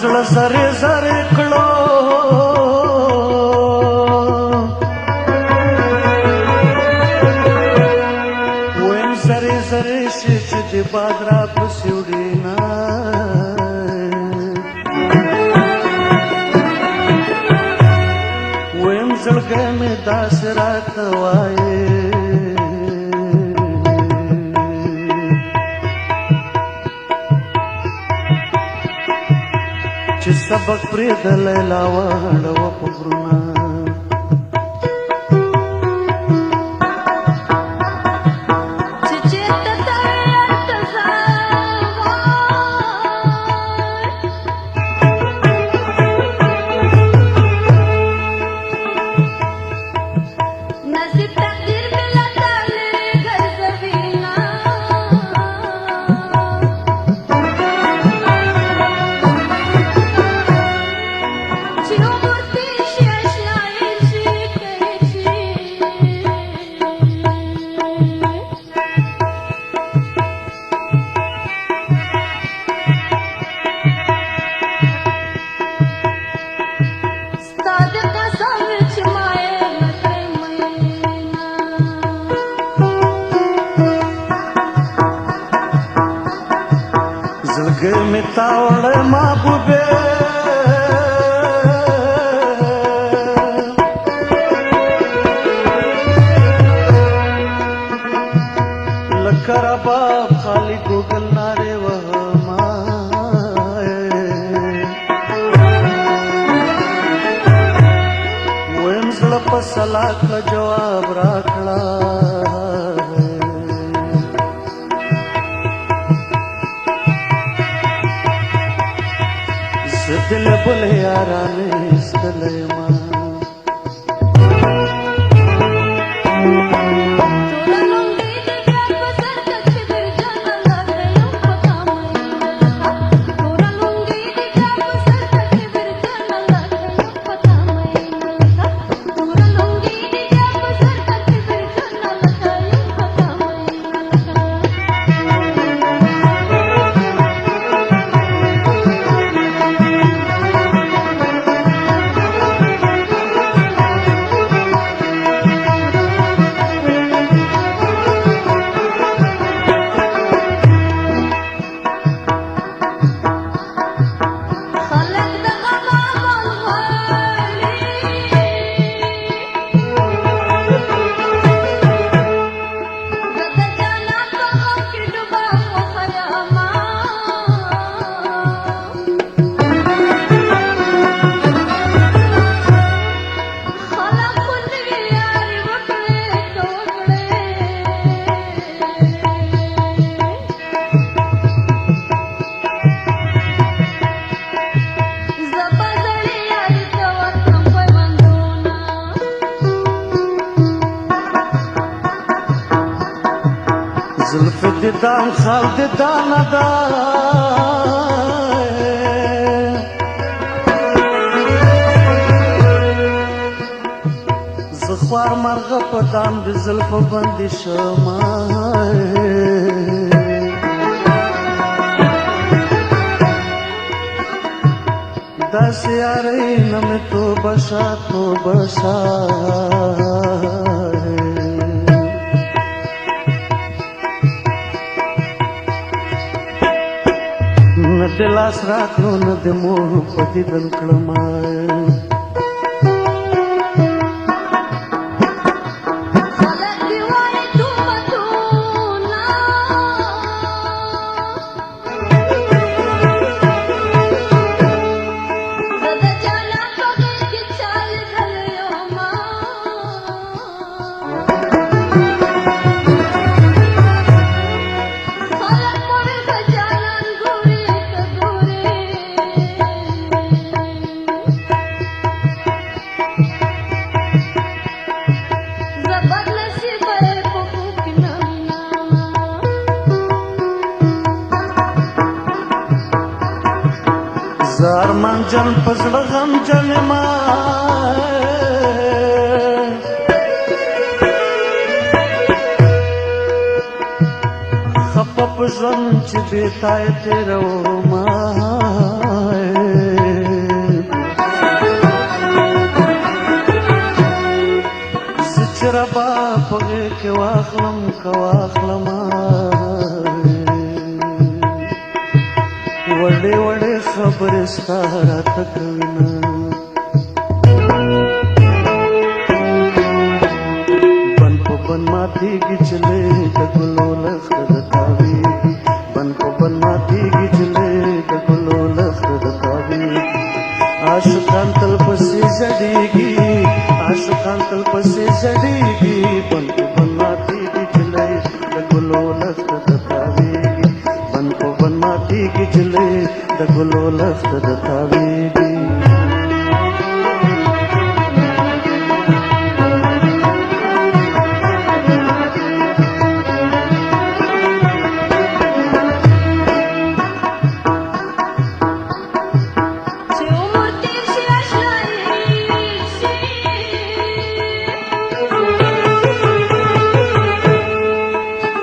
زړه سره سره کړو ویم سره سره چې د باد را پسې وړي نه ویم زړګی مې داسې راته وایي چې سبق پرې د لیلا واړو په غرونه چې چېرته ته نصیب تقدیر مې له تاله ګرځوینه زړګی مې تاوړی محبوبې لکه رباب خالی ګوګل نارې وهما ویم زړه په سلاکه جواب راکړه دل بل یارانه استلې ما زلف دې دام خال دې دانه ده زه خوار مرغه په دام د زلفو باندې شمه داسې یارۍ نه مې توبه شه توبه شه نه دې لاس راکړو نه دې مور په دیدن کړمه خلک دې وایي توبتونه زه د جانان په غېږ کې چال غلی یمه خلک پورې په جانان ګوري که ګوري زه بدنصیبه په کوک نمنه زه ارمان جان په زړه غمجن یمه خفه په ژوند چې بې تا یې تېرومه زه چې ربا په غېږ کې واخلم که واخلمه وړې وړې خبرې ستا راته کوینه بن په بن ماتېږي چلې د ګلو لښته د تاوېږي بن په بن ماتېږي چلې د ګلو لښته د تاوېږي عاشقان تل پسې ژړېږي عاشقان تل پسې ژړېږي بن په بن ماتېږي چلې د ګلو لښته د تاوېږي بن په بن ماتېږي چلې د ګلو لښته د تاوېږي چې عمر تېر شي اشنایي شي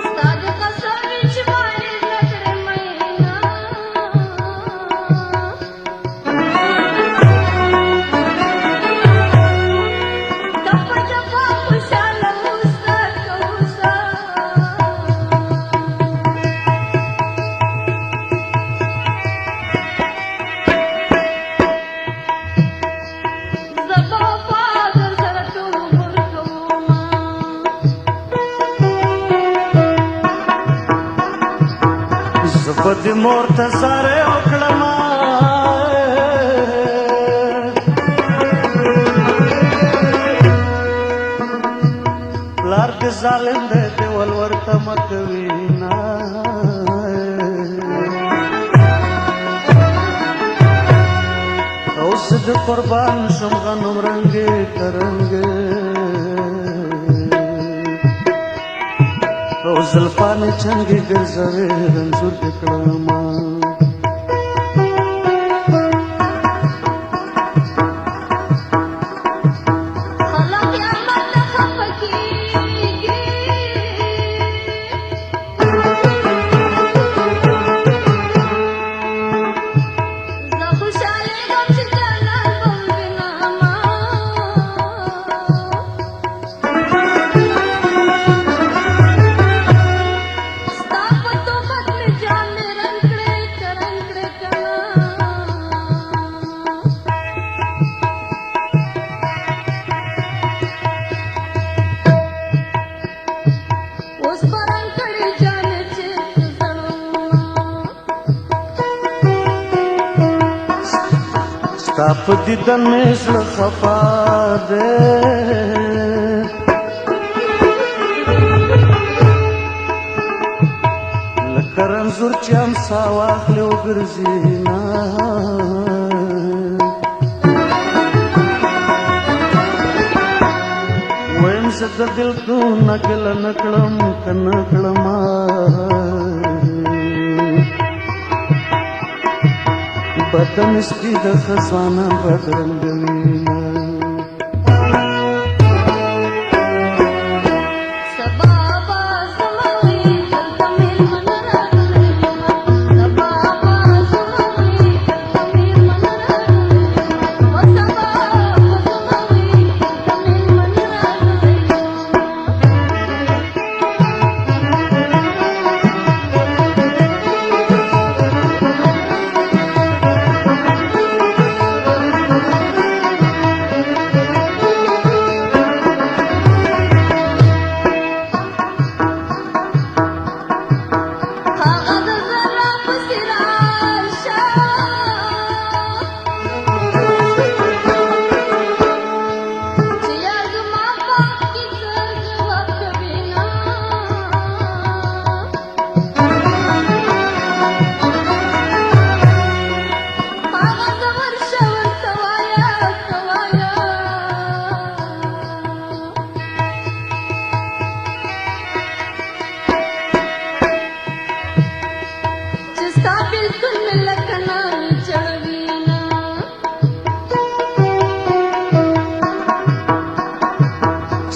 ستا د قصر وي چې مایل نه کړې مینا ټپه ټپه خوشاله اوسه که اوسه زه په وفا درسره ټول عمر کومه زه به دې مور ته زارۍ وکړمه پلار دې ظالم دی دې ولور ته مه کوینه اوس دې قربان شم غنم رنګې که رنګې او زلفانې چنګې ګرځوې رنځور دې کړمه خلک یار ماته خفه کېږي زه خوشحالېږم چې جانان به ووینمه ستا په توبت مې جان مې رنګ کړې که رنګ کړې کنه اوس به رنګ کړې جانې چېرته زړونه ستا په دیدن مې زړه خفا دی لکه رنځور چې امسا واخلې وګرځي نه ویم زه د بېلتون نکله نه کړم که نه کړمه بدن سپي د خزانه بدرنګه وینه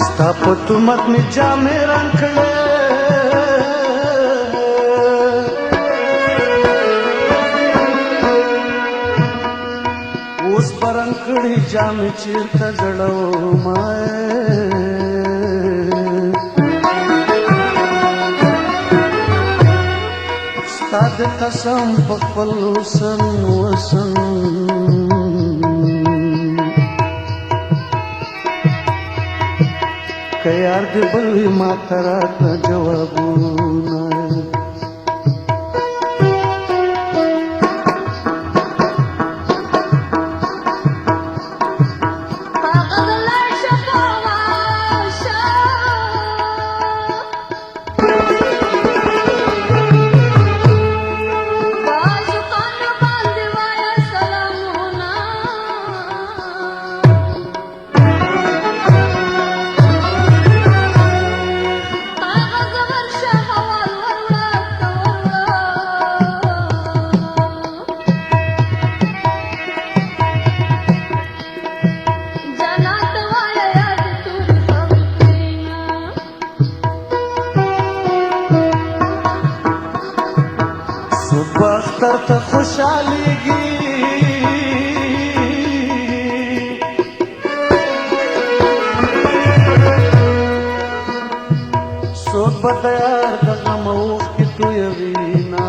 ستا په تهمت مې جامې رنګ کړې اوس به رنګ کړي جامې چېرته زړومه ستا د قسم په خپل حسن وسن که یار دې بل وي ما ته راکړه جوابونه اختر ته خوشحالیږي څوک به د یار د غم اوښکې تویوینا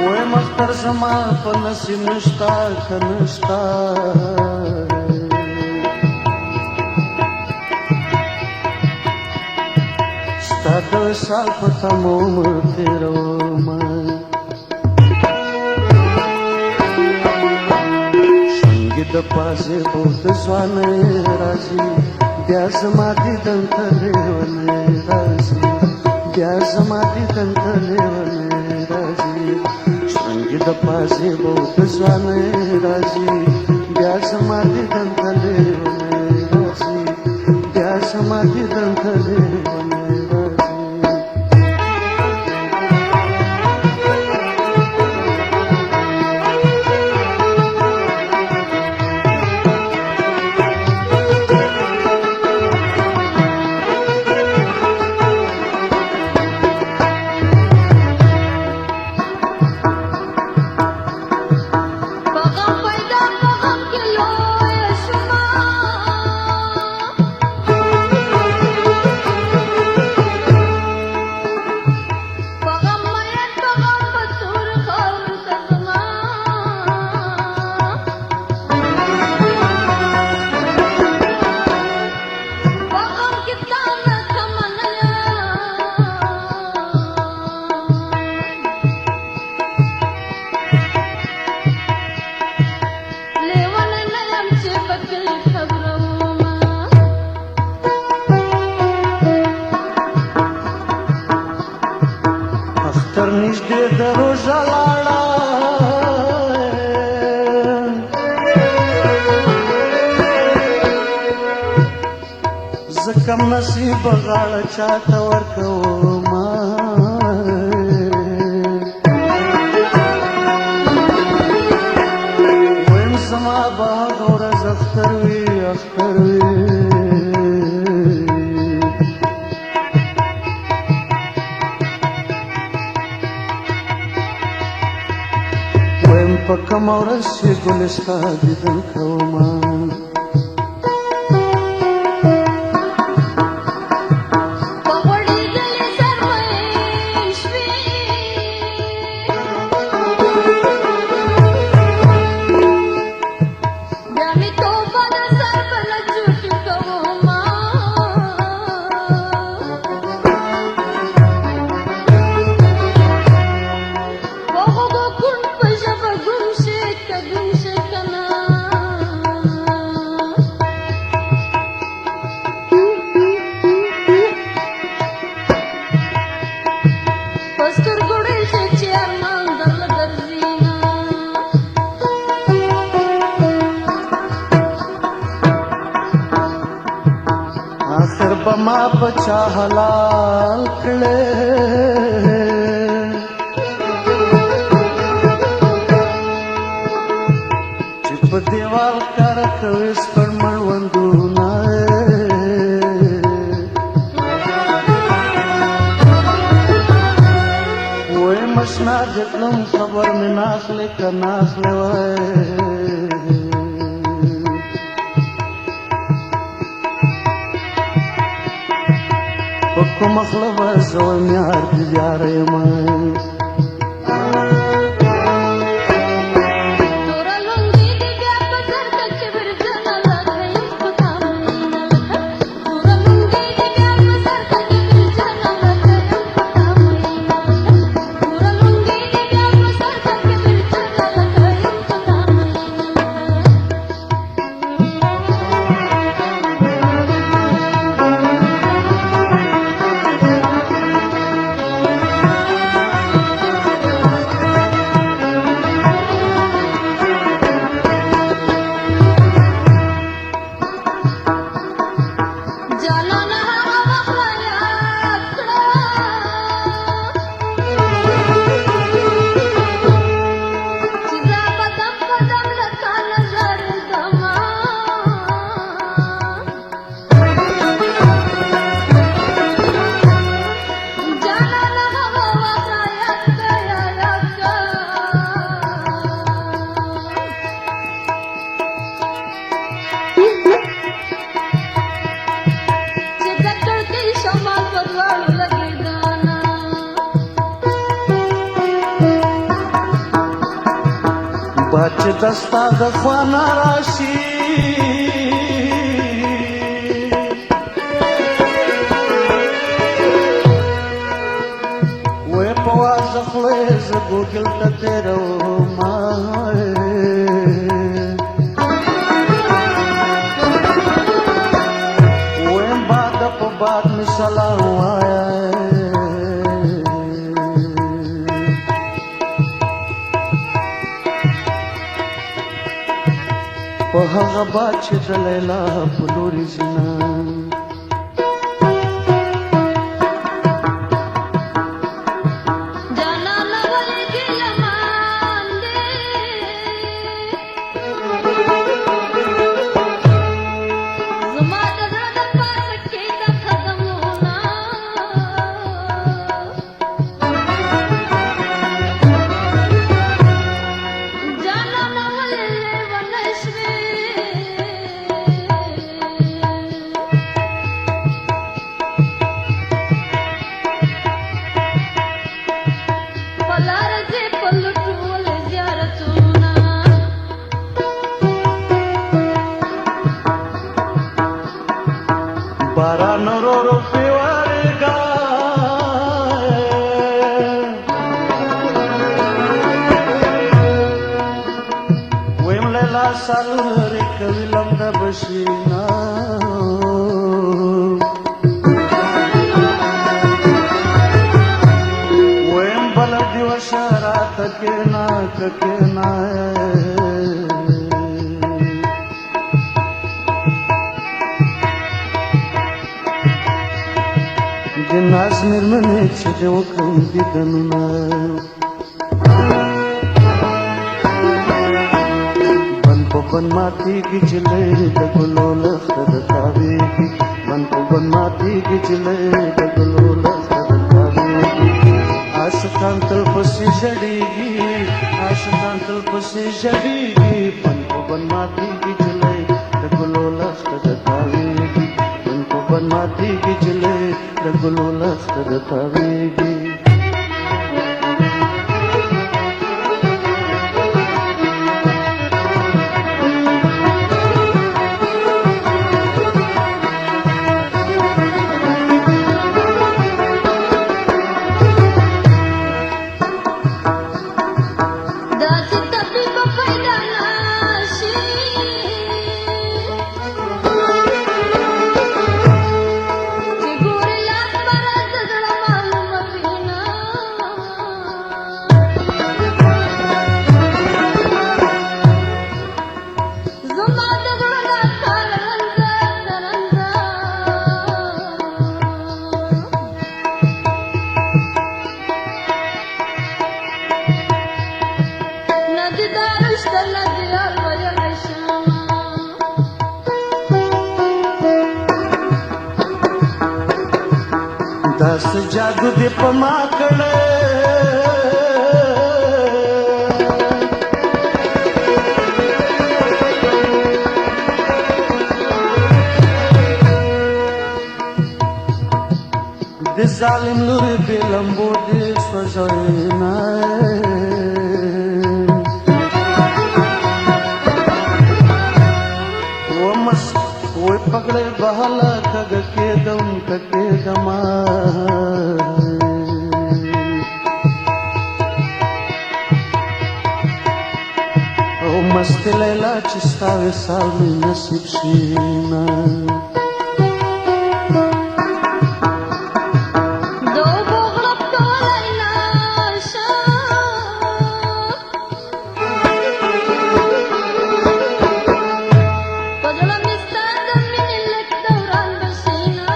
وایم اختر زما په نصیب نشته که نشته ستا د وصال په تموم تېرومه شونګې د پازېبو د ځوانۍ راځي بیا زما دیدن ته لیونی راځي بیا زما دیدن ته لیونی راځي شونګې د پازېبو د ځوانۍ راځي بیا زما دیدن ته لیونی راځي بیا زما دیدن ته لیونی تر نږدې د روژه لاړه کم نصیب غاړه چاته ورکوما ویم زما به هغه ورځ اختر وي اختر وي ویم په کومه ورځ چې ګل ستا دیدن کوما آخر بما بچا حلال کړه چې په دیوال کار کوي سپړ مړوندونه وې مشنا جتلم خبر مې ناخله کناخله وای په مخله وځو میار دیارې ما بچ دستا د خوانا راشي وې په واځه خلې ز ګوګل ته تیرو ما وې باد په باد می سلام وایا په هغه باد چې د لیلا په لوري ځینه باران ورو پیوارګا ویم لیلا سالوري کوي لمد بشینا ویم بلدی وشارات کنا کنا مېرمنې چې دې وکړم دیدنونه بند په بند ماتېږي جلۍ د ګلو لښته د تاوېږي بند په بند ماتېږي جلۍ د ګلو لښته د تاوېږي عاشقان تل پسې ژړېږي عاشقان تل پسې ژړېږي بند په بند ماتېږي جلۍ د ګلو لښته د تاوېږي بند په بند ماتېږي جلۍ د ګلو لښته د تاوېږي داسې طبیب پیدا نشي چې ګوري لاس مره د زړه معلومه وینا زما د زړه راته رنځه ندی دارشته ندی یار ویلی شمه داسې جادو دې په ما کړی د ظالم لورې بې لمبو دې سوځوینه وی پکړې بهله کږه کېدم که کېدمه او مستې لیلا چې ستا وصال مې نصیب شي نه د اوبو غړپ کولی نشه په زړه مې ستا د مینې لږ دوران بشینه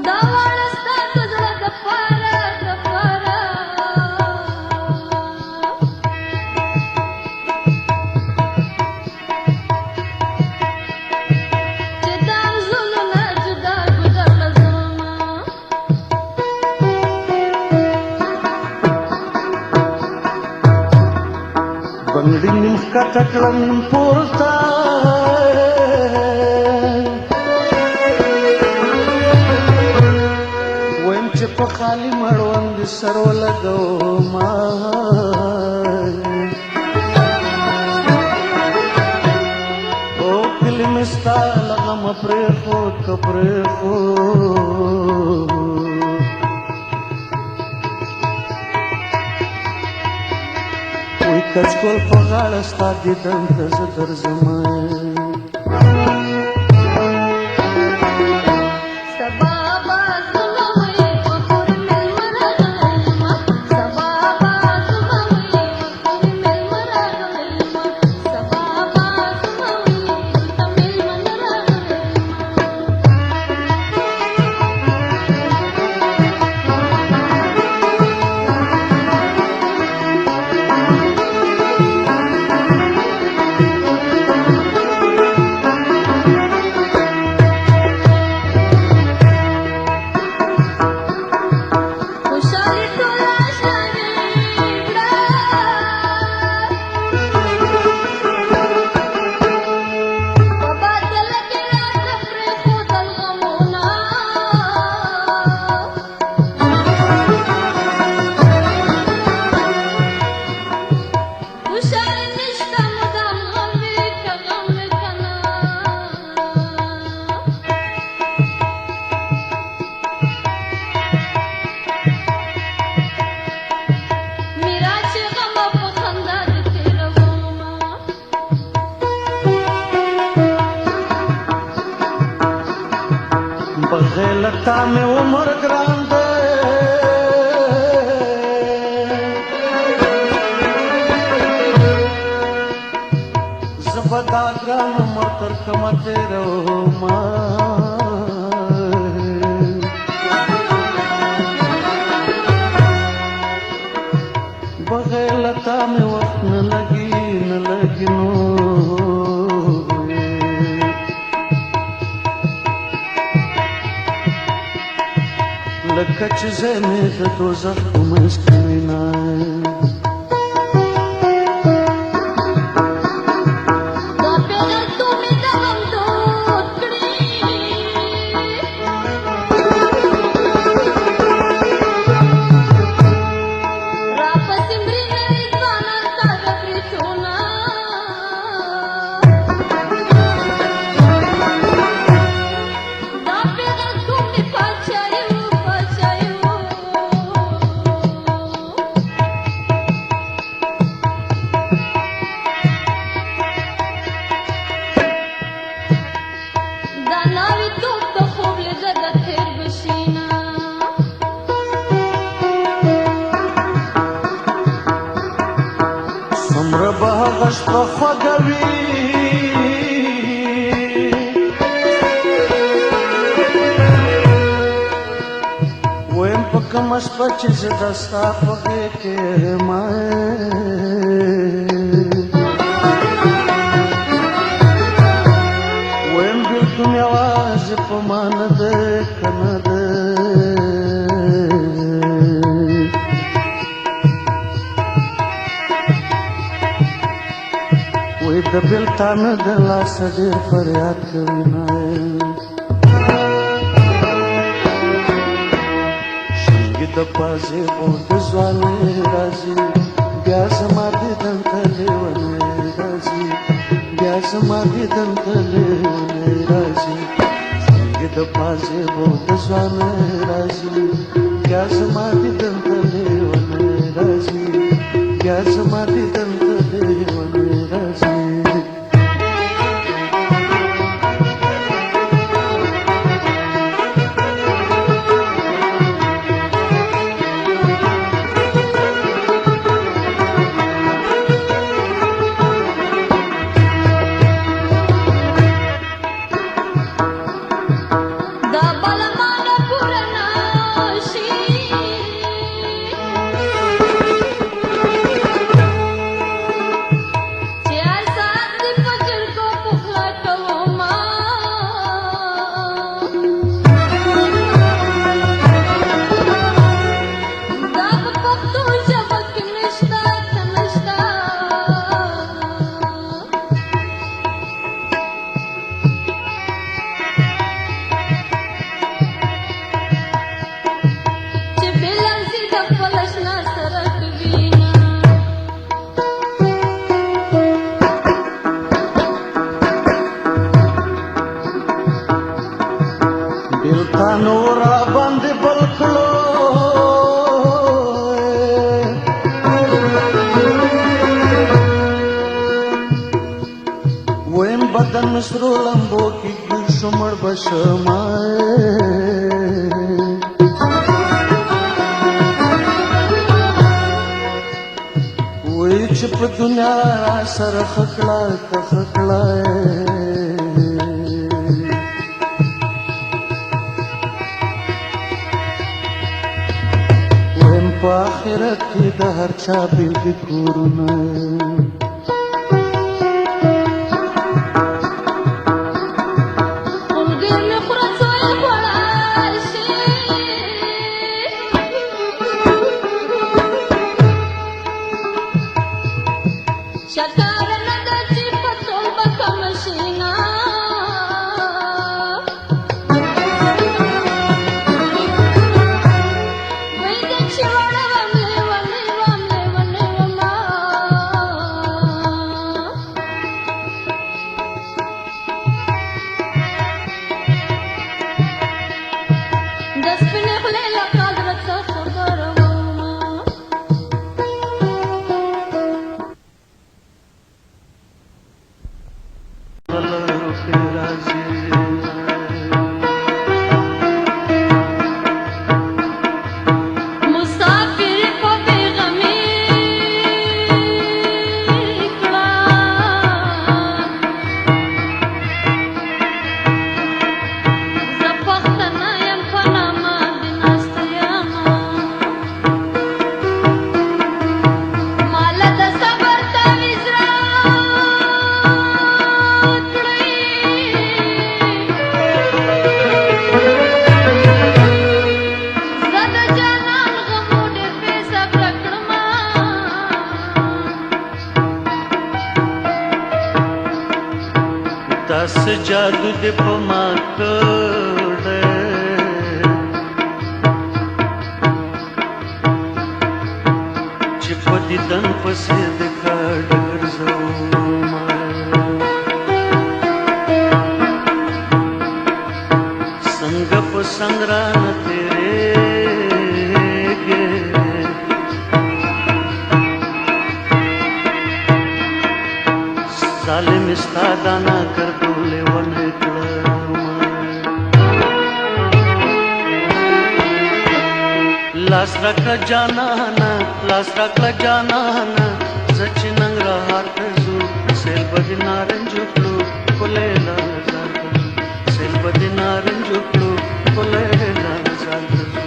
دا واړه ستا د زړه دپاره چې دا ارزوونه جدا ګذر لزمه بنګړي نیم ښکته کړم نیم پورته ویم چې په خالي مړوند سر ولګومه او کلي مې ستا له غمه پرېښود که پرېښود وی کچکول په غاړه ستا دیدن ته زه درځمه سبا بازونه وي په کور مېلمه راغلی یم سبا بازونه وي په کور مېلمه راغلی یم سبا بازونه وي دلته مېلمه نه راغلی خوشالي ټوله شانې کړه په باطل کې راته پرېښودل غمونه خوشالي نشته مدام غم وي که غم وي که نه میرا چې غمه په خندا دې تېرومه بغیر له تا مې عمر ګران دی زه به دا ګران عمر تر تا مې وخت نه لګي نو لکه چې زه مې د دوزخ په منځ کې وینا څومره به هغه شپه خوږه وي ویم په کومه شپه چې زه د ستا په غېږ کې یم ویم بېلتون یوازې په ما نه ده که نه ده د بېلتانه د لاسه ډېر فریاد کوي نه شونګې د پازېبو د ځوانۍ راځي بیا زما دیدن ته لیونی راځي بیا زما دیدن ته لیونی راځي شونګې د پازېبو د ځوانۍ راځي بیا زما دیدن ته لیونی راځي بیا زما دیدن ته لیونی راځي بېلتانو را باندې بل کړو ویم بدن مې سرو لمبو کې ګیر شو مړ به شمه وایي چې په دنیا را سره ښه کړه که ښه کړه په آخرت کې د هر چا بېل دي کورونه داس جادو دې په ما کړې چې په دیدن پسې د کاډ ګرځوم څنګه په څنګ رانه تېرېږې ظالم ستا دانا کردولې ونه کړم لاس راکړه جانانه لاس راکړه جانانه زه چې ننګرهار ته ځو سیل به د نارنجو کړو ښکلی لالزار ته ځو سیل به د نارنجو کړو ښکلی لالزار ته ځو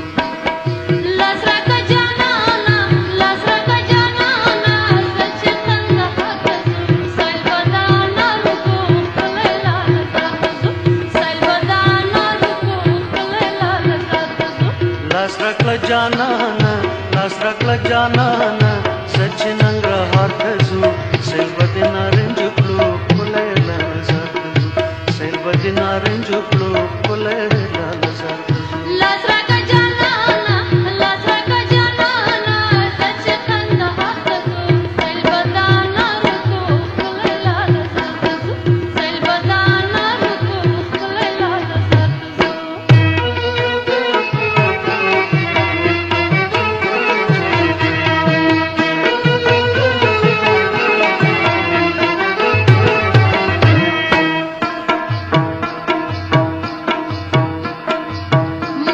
لاس راکړه جانانه لاس راکړه جانانه زه چې کندهار ته ځو سیل به دا نارو کو ښکلی لالزار ته ځو سیل به دا نارو کو ښکلی لالزار ته ځو لاس راکړه جانانه لاس راکړه جانانه زه چې ننګرهار ته ځو سیل به د نارنجو کړو ښکلی لالزار ته ځو سیل به د نارنجو کړو ښکلی لالزار ته ځو لاس راکړه جانانه لاس راکړه جانانه زه چې کندهار ته ځو سیل به دا نارو کو ښکلی لالزار ته ځو سیل به دا نارو کو ښکلی لالزار ته ځو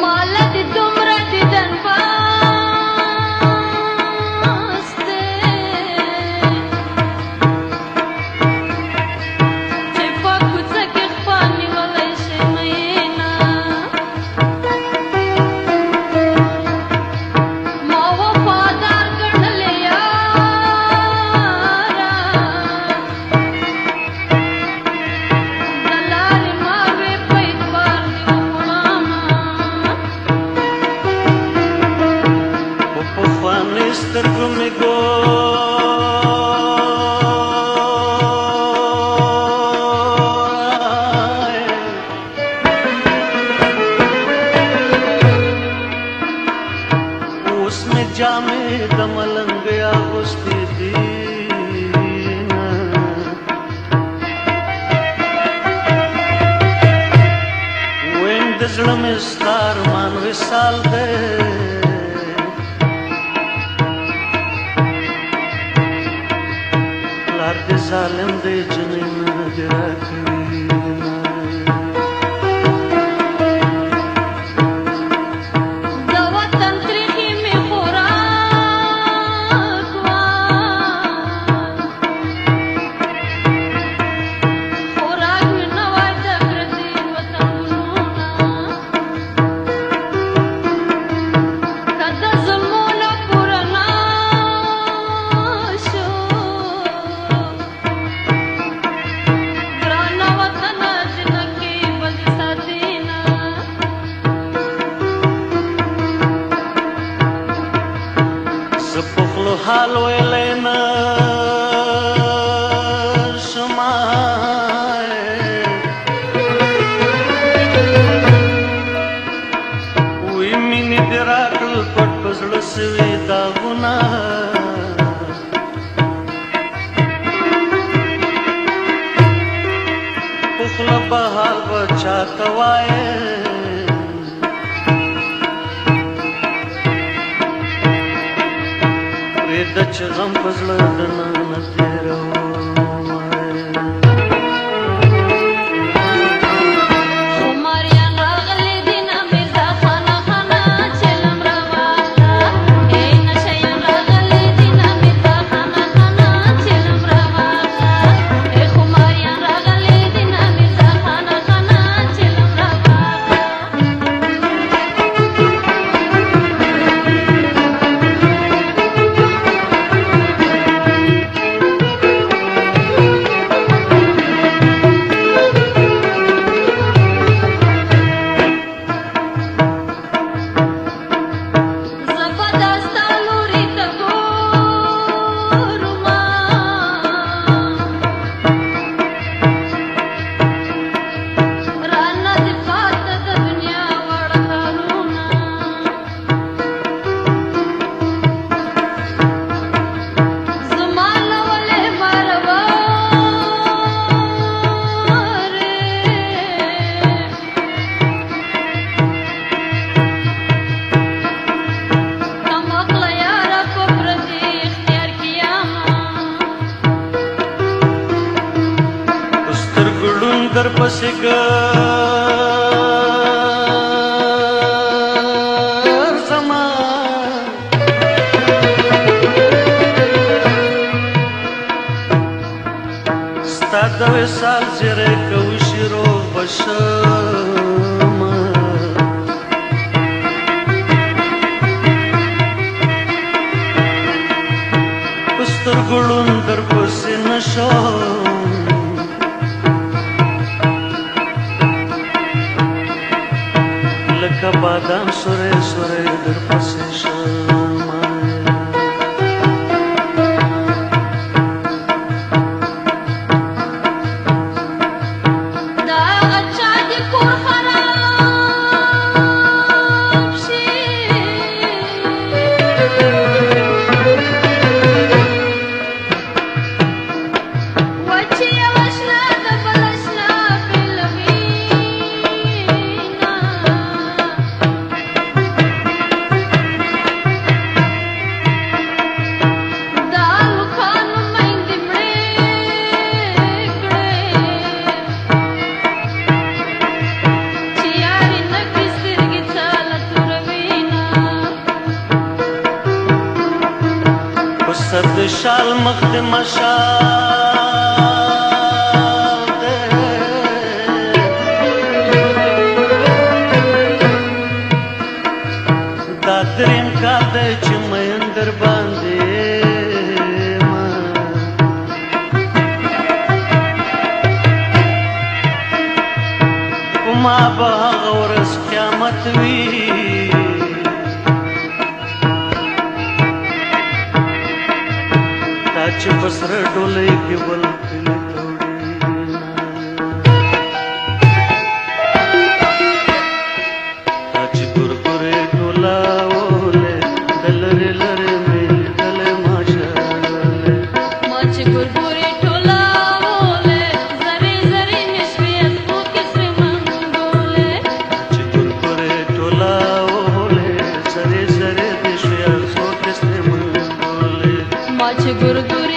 ماله دې دومره دیدن پاس دی چې په کوڅه کې خپل نیولی شي مینه ما وفادار ګڼلې یاره د لارې ما وې په اعتبار دې وخوړمه په پخوانۍ سترګو مې ګورای اوس مې جامې د ملنګ اغوستې دینه ویم د زړه مې ستا ارمان وصال دی پلار دې ظالم دی جنۍ نه دې راکوي د وطن تریخي مې خوراک وه خوراک مې نه وای د پردي وطن ګلونه که د ظلمونو کورنا شو ګرانه وطنه جنکۍ بل دې ساتینه زه په خولو حال ویلی نه شمای وی مینې دې راکړل پټ په زړه سوي داغونه په خوله به حال به چاته وایې پرېږده چې غم په زړه دننه تېروم خماریان راغلي دي نه میرزا خانه خانه چلم راواخله ای نشیان راغلي دي نه میرزا خانه خانه چلم راواخله ای خماریان راغلي دي نه میرزا خانه خانه چلم راواخله پسې ګرځما ستا د وصال زیری کوشي روغ به شمه په سترګو ړوند درپسې نه شم لکه بادام سوری سوری درپسې شمه د شال مخ د مشال دی دا دریم کال دی چې مین در باندې په ما به هغه ورځ قیامت وي چې بسر ډولۍ کې بل کلی توړي چې ګورګورې ټولاولې د لرې لرې مې لیدلې ماشاءالله ما چې ګورګورې ټولاولې زرې زرې مې شوې ازغو کې سرې منګولې چې ګورګورې ټولاولې زرې زرې مې شوې ازغو کې سرې منګولې ما چې ګورګورې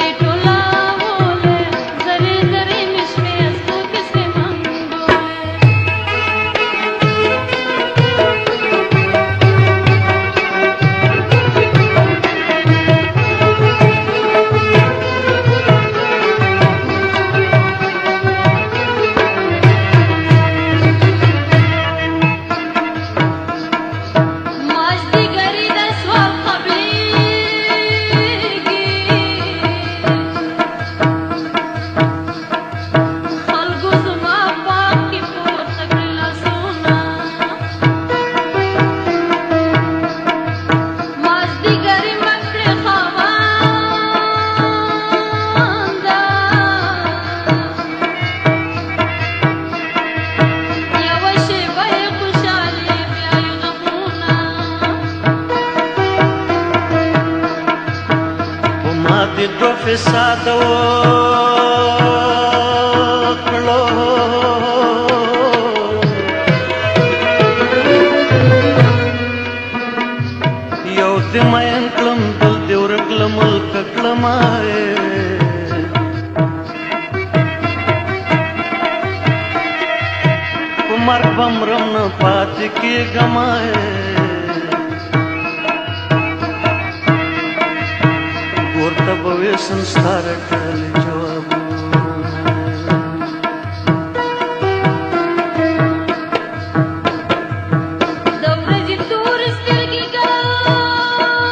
دو فساد وکړو یو دې مین کړم بل دې ورکړم ملک کړم په مرګ به مرم نه پاتې کېږم ورته به وې سنسار کړلې جوابونه د ورځې تورې سترګې ګرځما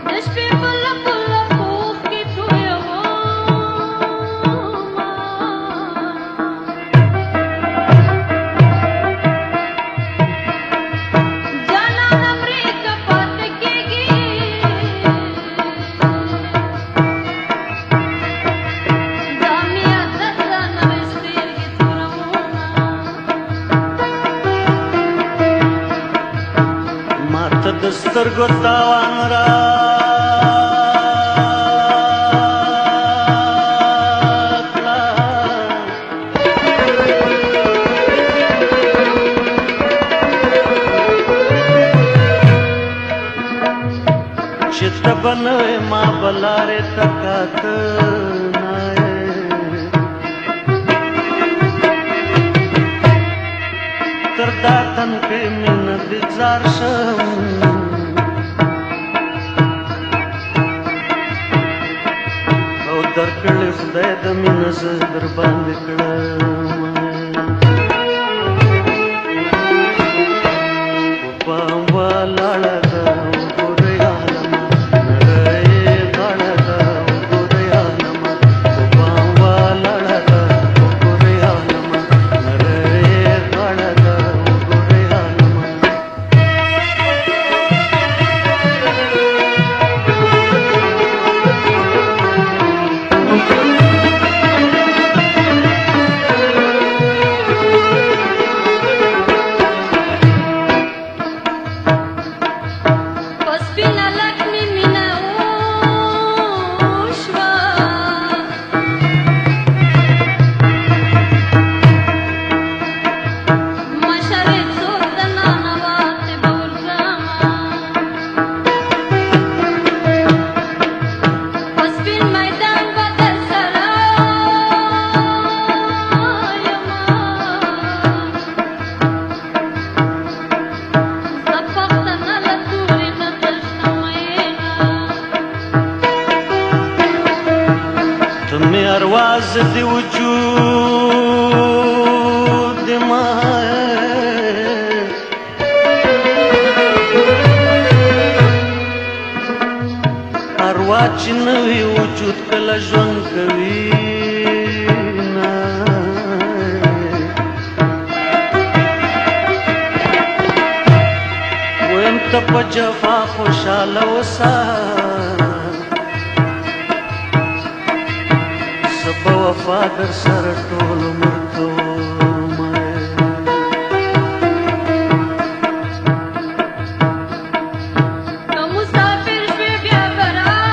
د شپې په لپو لپو کې تویوما د سترګو تاوان راکړه چې ته بنوي ما بلاره تکات نای تر داتن کې مين دزار شم او درکړې خدای د مين زړه در باندې کړم ارواز دی وجود ما اروا چې نوی وجود کله ژوند کوي ویم ته په جفا خوشاله اوسه وفا در سره ټول عمر کوم نو مسافر شوې بیا به راشې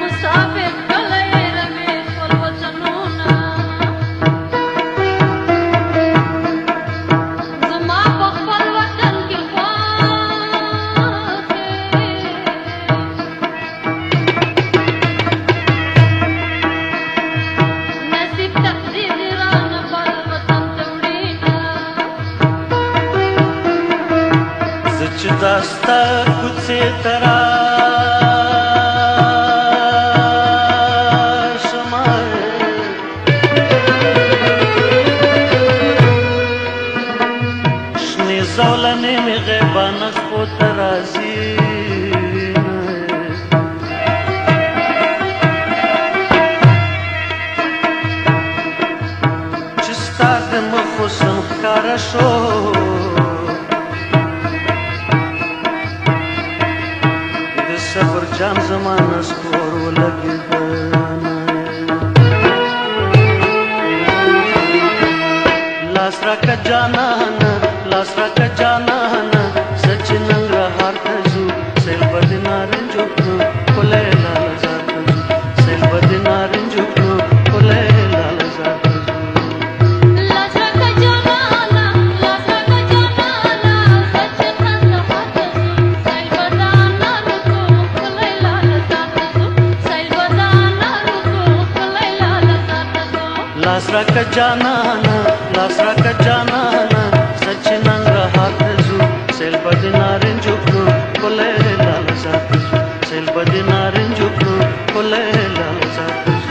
مسافر کله یې رمې خپل وطنونه زما په خپل وطن کې داستا کوڅې ترا شمه شنې زولنې مې غیبانه خو ته راځي چې ستا د مخ حسن ښکاره شو صبر جام زمانه سپور ولګېده لاس راکه جانانه لاس راکه جانانه سچ ننګرهار ته ځو سیل به د نارنجو کړو ښکلی لالزار ته ځو سیل به د نارنجو کړو ښکلی لالزار ته ځو لاس راکه جانانا لاس راکه جانانا سچ ننګرهار ته ځو سیل به د نارنجو کړو ښکلی لالزار ته ځو سیل به د نارنجو کړو ښکلی لالزار ته ځو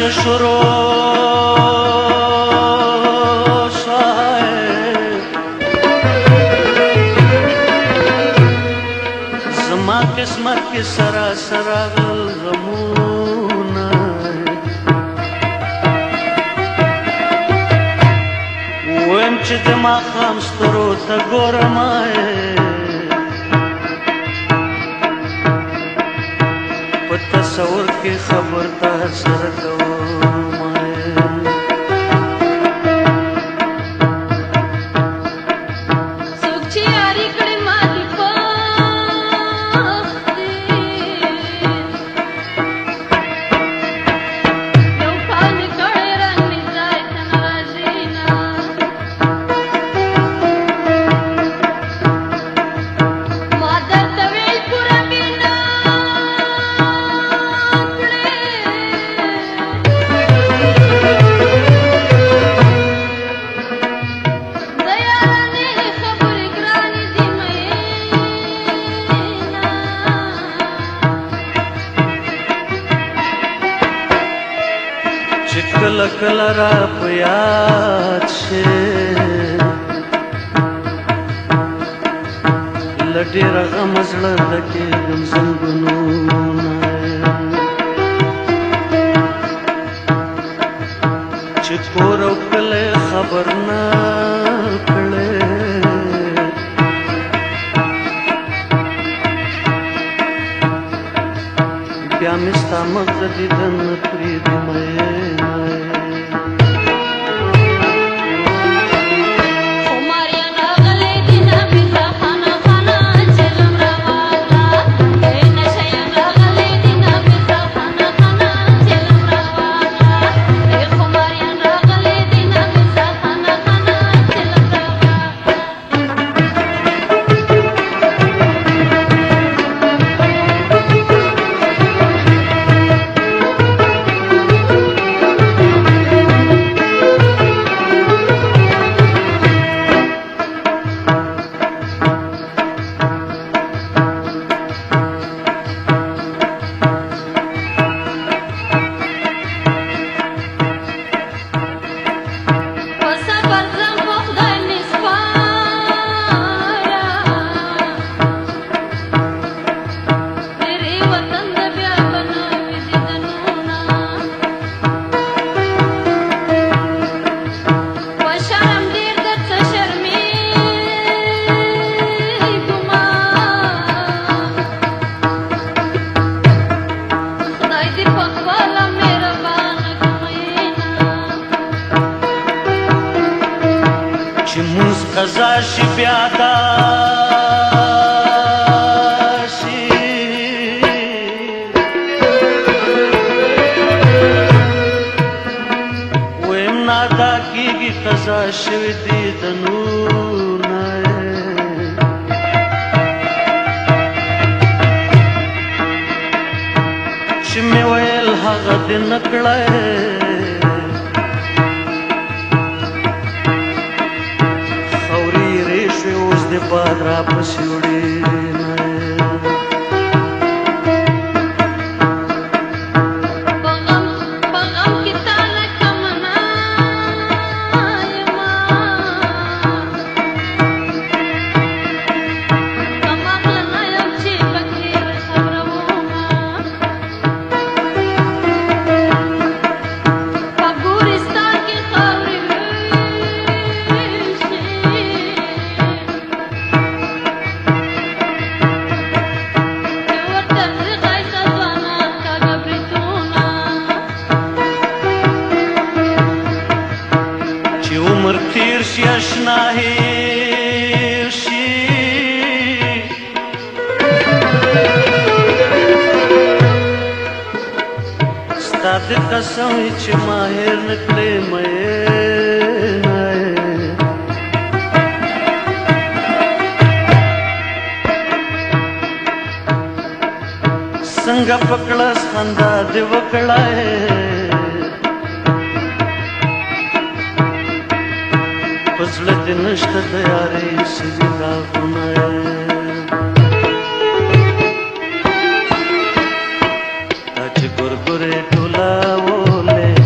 شروع زما قسمت کې سراسر راغلل غمونه ویم چې د ماښام ستورو ته ګورم په تصور کې خبر تا سره کوم څوک چې یاري کړې ما دي پخ دي یو کال مې کړی رنګ مې ځای ته نه راځي نه ما درته ویل پوره مینه چې کله کله را په یاد شي له ډېره غمه زړه ډکېږم زنګونونه چې کور او کلی خبر نه کړې بیا مې ستا مغزه دیدن نه پرېږدي چې مونږ قضا شي بیا داسي ویم نادا کېږي قضا شوي دیدنونه چې مې ویل هغه دې نه کړی اوس د باد را پسې وړي عمر تیر شي اشنا هیر شي ستا د قسم چې ما هیر نه کړې مینه څنګه پکړه خندا دې وکړه پزړه دې نشته د یارۍ سړي داغونه دا چې ګورګورې ټولولې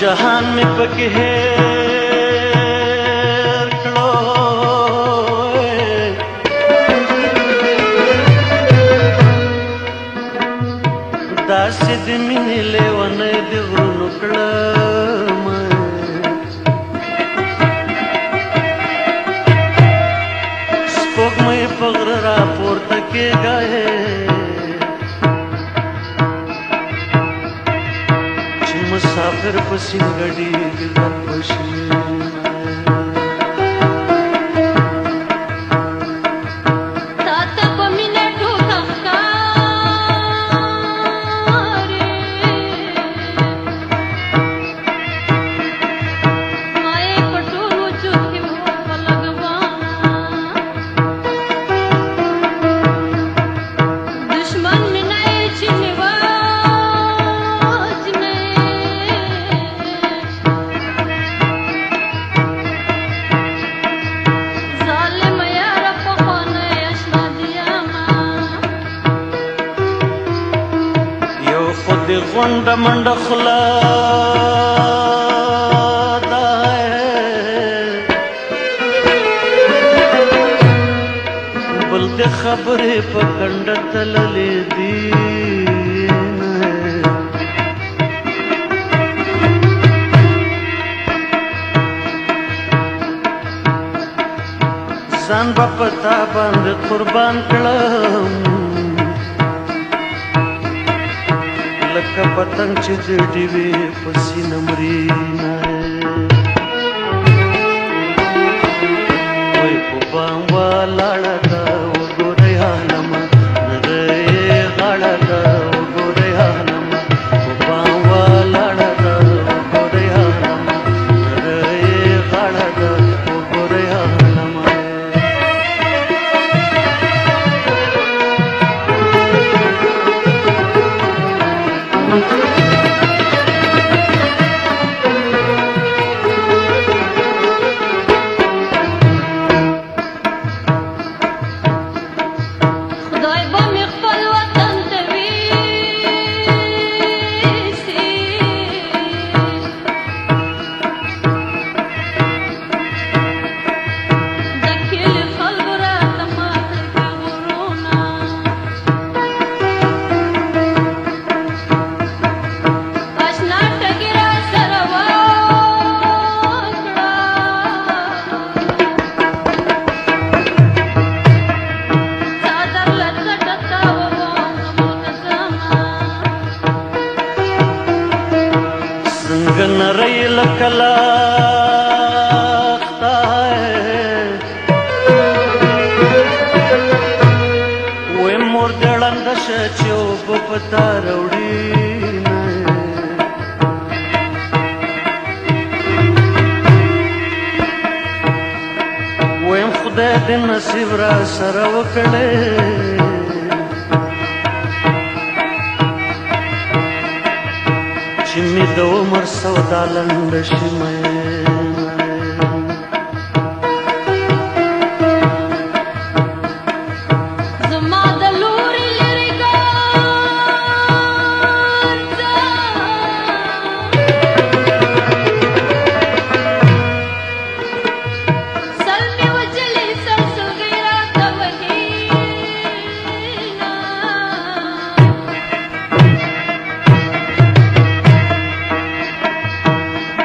جهان می پکې هېر کړو داسې د مینې لیونی د غرونو کړم سپوږمۍ په غره راپورته کېږه مسافر په سینګړي کې غږ وشي تاته په مینه ټوکه ښکاري ما یې په ټول وجود کې ولګومه دشمن مې نه یې چې مې د غونډه منډه خوله ده بل د خبرې په کنډه تللې دي ځان به په تا باندې قربان کړم لکه پتنګ چې د ډیوې په سینه مري وای په بام ولاړه ده وګورئ عالمه نری غاړه ده وګورئ عالمه په بام ولاړه ده وګورئ عالمه نری غاړه ده وګورئ عالمه خدای به مې خپل وطن ته ویسي د کلي خلکو راته ماته کړي غرونه اشنا ټکي راسره وکړه څادر له څټه تاووم زموږ ځمه څنګه نری لکه لخته وې مور دې ړنده شه چې اوبه په تا راوړي ویم خدای دې نصیب را سره وکړې چې مې د عمر سودا لنډه شي زما د لوري لرې ګرځه سل مې وجلې سلسلګۍ راته وهينه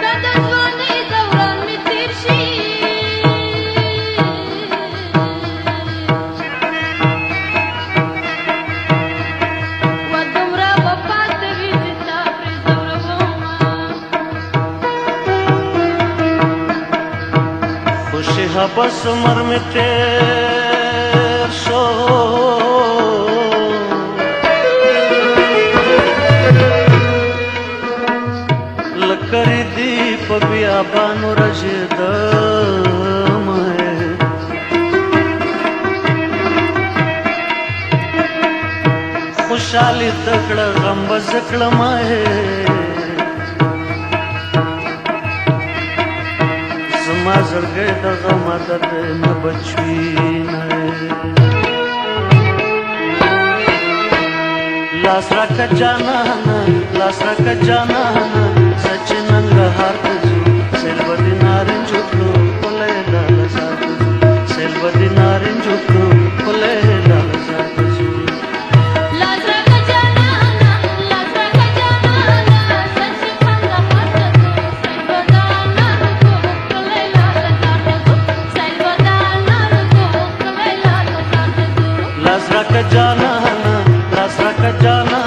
که د ځوانۍ دوران مې تېر شي و دومره به پاته وي چې تا پرې ځورومه خوشي حبس عمر مې تېر شو لکه ریدي په بیابانو رژېدم خوشحالي تکړه غم به زه کړم زما زړګی د غم عادت نه بچوینه لاس راکه جانانه سچ ننګرهار సెల్వదినారిన్ జుట్లు కొలేలాల సాకుసు సెల్వదినారిన్ జుట్లు కొలేలాల సాకుసు लाजरा का जाना सच खंगा माटको सर्वदाना को कलेला साटको सर्वदाना को कलेला साटको लाजरा का जाना